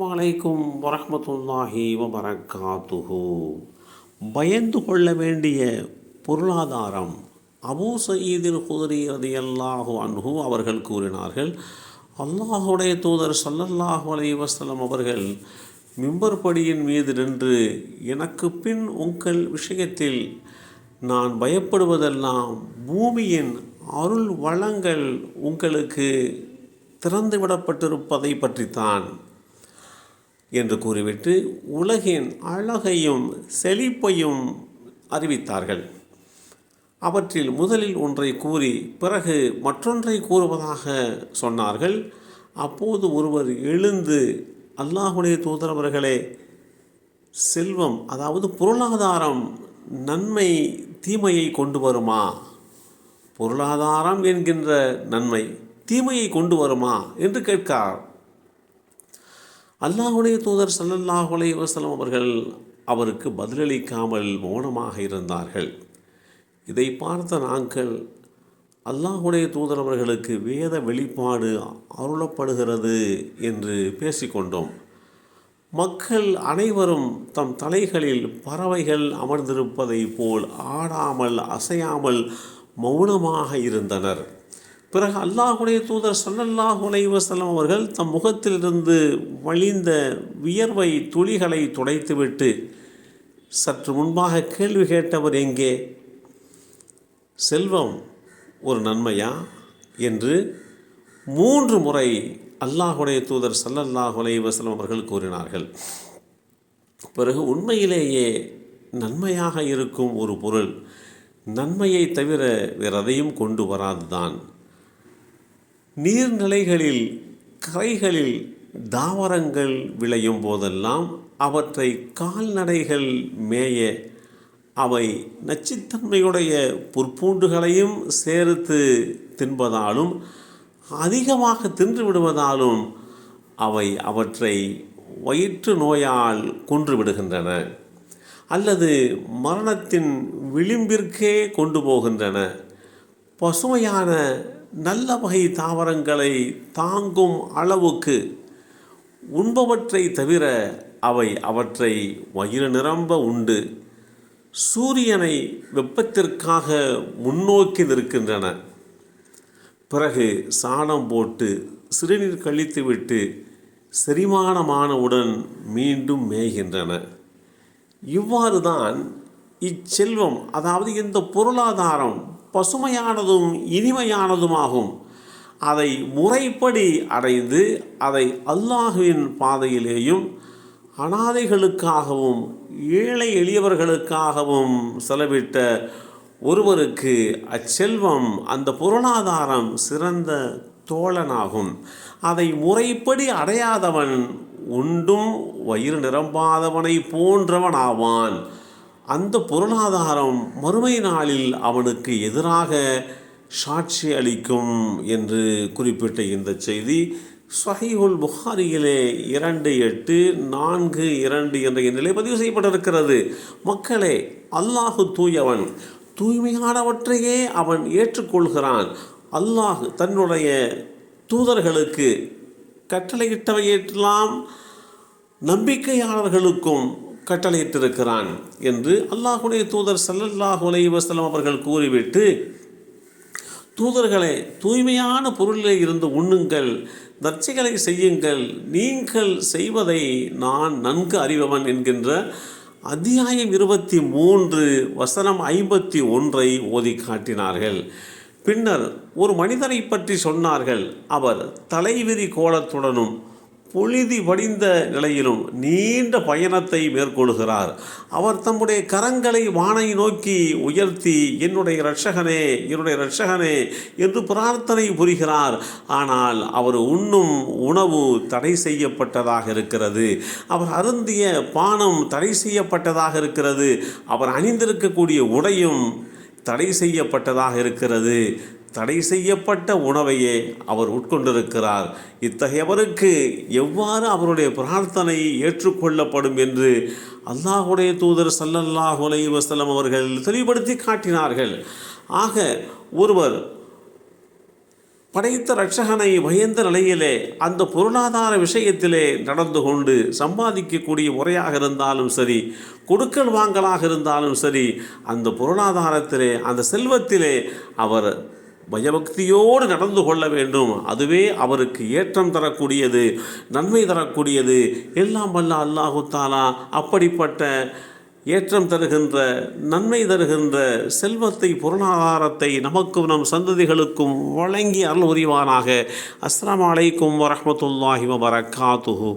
வலைக்கும் வரஹ்மத்துல்லாஹி வபரகாத்துஹு. பயந்து கொள்ள வேண்டிய பொருளாதாரம். அபூ சயீதில் குத்ரி ரலியல்லாஹு அன்ஹு அவர்கள் கூறினார்கள், அல்லாஹுடைய தூதர் ஸல்லல்லாஹு அலைஹி வஸல்லம் அவர்கள் மிம்பர் படியின் மீது நின்று, எனக்கு பின் உங்கள் விஷயத்தில் நான் பயப்படுவதெல்லாம் பூமியின் அருள் வளங்கள் உங்களுக்கு திறந்துவிடப்பட்டிருப்பதை பற்றித்தான் என்று கூறிவிட்டு உலகின் அழகையும் செழிப்பையும் அறிவித்தார்கள். அவற்றில் முதலில் ஒன்றை கூறி பிறகு மற்றொன்றை கூறுவதாக சொன்னார்கள். அப்போது ஒருவர் எழுந்து, அல்லாஹுடைய தூதர் அவர்களே, செல்வம் அதாவது பொருளாதாரம் நன்மை தீமையை கொண்டு வருமா? பொருளாதாரம் என்கின்ற நன்மை தீமையை கொண்டு வருமா என்று கேட்கிறார். அல்லாஹுடைய தூதர் ஸல்லல்லாஹு அலைஹி வஸல்லம் அவர்கள் அவருக்கு பதிலளிக்காமல் மௌனமாக இருந்தார்கள். இதை பார்த்த நாங்கள், அல்லாஹுடைய தூதர் அவர்களுக்கு வேத வெளிப்பாடு அருளப்படுகிறது என்று பேசிக்கொண்டோம். மக்கள் அனைவரும் தம் தலைகளில் பறவைகள் அமர்ந்திருப்பதை போல் ஆடாமல் அசையாமல் மௌனமாக இருந்தனர். பிறகு அல்லாஹுடைய தூதர் ஸல்லல்லாஹு அலைஹி வஸல்லம் அவர்கள் தம் முகத்திலிருந்து வழிந்த வியர்வை துளிகளை துடைத்துவிட்டு, சற்று முன்பாக கேள்வி கேட்டவர் எங்கே? செல்வம் ஒரு நன்மையா என்று 3 முறை அல்லாஹுடைய தூதர் ஸல்லல்லாஹு அலைஹி வஸல்லம் அவர்கள் கூறினார்கள். பிறகு உண்மையிலேயே நன்மையாக இருக்கும் ஒரு பொருள் நன்மையை தவிர வேறெதையும் கொண்டு வராதுதான். நீர்நிலைகளில் கரைகளில் தாவரங்கள் விளையும் போதெல்லாம் அவற்றை கால்நடைகள் மேய அவை நச்சுத்தன்மையுடைய புற்பூண்டுகளையும் சேர்த்து தின்பதாலும் அதிகமாக தின்று விடுவதாலும் அவை அவற்றை வயிற்று நோயால் கொன்று விடுகின்றன அல்லது மரணத்தின் விளிம்பிற்கே கொண்டு போகின்றன. பசுமையான நல்ல வகை தாவரங்களை தாங்கும் அளவுக்கு உண்பவற்றை தவிர அவை அவற்றை வயிறு நிரம்ப உண்டு சூரியனை வெப்பத்திற்காக முன்னோக்கி நிற்கின்றன. பிறகு சாணம் போட்டு சிறுநீர் கழித்துவிட்டு செரிமானமானவுடன் மீண்டும் மேய்கின்றன. இவ்வாறு தான் இச்செல்வம், அதாவது இந்த பொருளாதாரம் பசுமையானதும் இனிமையானதுமாகும். அதை முறைப்படி அடைந்து அதை அல்லாஹுவின் பாதையிலேயும் அனாதைகளுக்காகவும் ஏழை எளியவர்களுக்காகவும் செலவிட்ட ஒருவருக்கு அச்செல்வம், அந்த பொருளாதாரம் சிறந்த தோழனாகும். அதை முறைப்படி அடையாதவன் உண்டும் வயிறு நிரம்பாதவனை போன்றவனாவான். அந்த பொருளாதாரம் மறுமை நாளில் அவனுக்கு எதிராக சாட்சி அளிக்கும் என்று குறிப்பிட்ட இந்த செய்தி ஸஹீஹுல் புகாரியிலே 2842 என்ற எண்ணிலே பதிவு செய்யப்பட்டிருக்கிறது. மக்களே, அல்லாஹு தூயவன், தூய்மையானவற்றையே அவன் ஏற்றுக்கொள்கிறான். அல்லாஹ் தன்னுடைய தூதர்களுக்கு கட்டளையிட்டவையெல்லாம் நம்பிக்கையாளர்களுக்கும் கட்டளையிட்டிருக்கிறான் என்று அல்லாஹுடைய தூதர் ஸல்லல்லாஹு அலைஹி வஸல்லம் அவர்கள் கூறிவிட்டு, தூதர்களே, தூய்மையான பொருளிலே இருந்து உண்ணுங்கள், நற்செயலை செய்யுங்கள், நீங்கள் செய்வதை நான் நன்கு அறிபவன் என்கின்ற அத்தியாயம் 23 வசனம் 51 ஓதி காட்டினார்கள். பின்னர் ஒரு மனிதரை பற்றி சொன்னார்கள். அவர் தலைவிரி கோலத்துடனும் பொழுதி வடிந்த நிலையிலும் நீண்ட பயணத்தை மேற்கொள்கிறார். அவர் தம்முடைய கரங்களை வானை நோக்கி உயர்த்தி, என்னுடைய இரட்சகனே, என்னுடைய இரட்சகனே என்று பிரார்த்தனை புரிகிறார். ஆனால் அவர் உண்ணும் உணவு தடை செய்யப்பட்டதாக இருக்கிறது. அவர் அருந்திய பானம் தடை செய்யப்பட்டதாக இருக்கிறது. அவர் அணிந்திருக்கக்கூடிய உடையும் தடை செய்யப்பட்டதாக இருக்கிறது. தடை செய்யப்பட்ட உணவையே அவர் உட்கொண்டிருக்கிறார். இத்தகையவருக்கு எவ்வாறு அவருடைய பிரார்த்தனை ஏற்றுக்கொள்ளப்படும் என்று அல்லாஹுடைய தூதர் ஸல்லல்லாஹு அலைஹி வஸல்லம் அவர்கள் தெளிவுபடுத்தி காட்டினார்கள். ஆக ஒருவர் படைத்த இரட்சகனை பயந்த நிலையிலே அந்த பொருளாதார விஷயத்திலே நடந்து கொண்டு சம்பாதிக்கக்கூடிய முறையாக இருந்தாலும் சரி, கொடுக்கல் வாங்கலாக இருந்தாலும் சரி, அந்த பொருளாதாரத்திலே அந்த செல்வத்திலே அவர் பயபக்தியோடு நடந்து கொள்ள வேண்டும். அதுவே அவருக்கு ஏற்றம் தரக்கூடியது, நன்மை தரக்கூடியது. எல்லாம் வல்ல அல்லாஹு தஆலா அப்படிப்பட்ட ஏற்றம் தருகின்ற, நன்மை தருகின்ற செல்வத்தை, பொருளாதாரத்தை நமக்கும் நம் சந்ததிகளுக்கும் வழங்கி அருள் புரிவானாக. அஸ்ஸலாமு அலைக்கும் வரஹ்மத்துல்லாஹி வபரகாத்துஹு.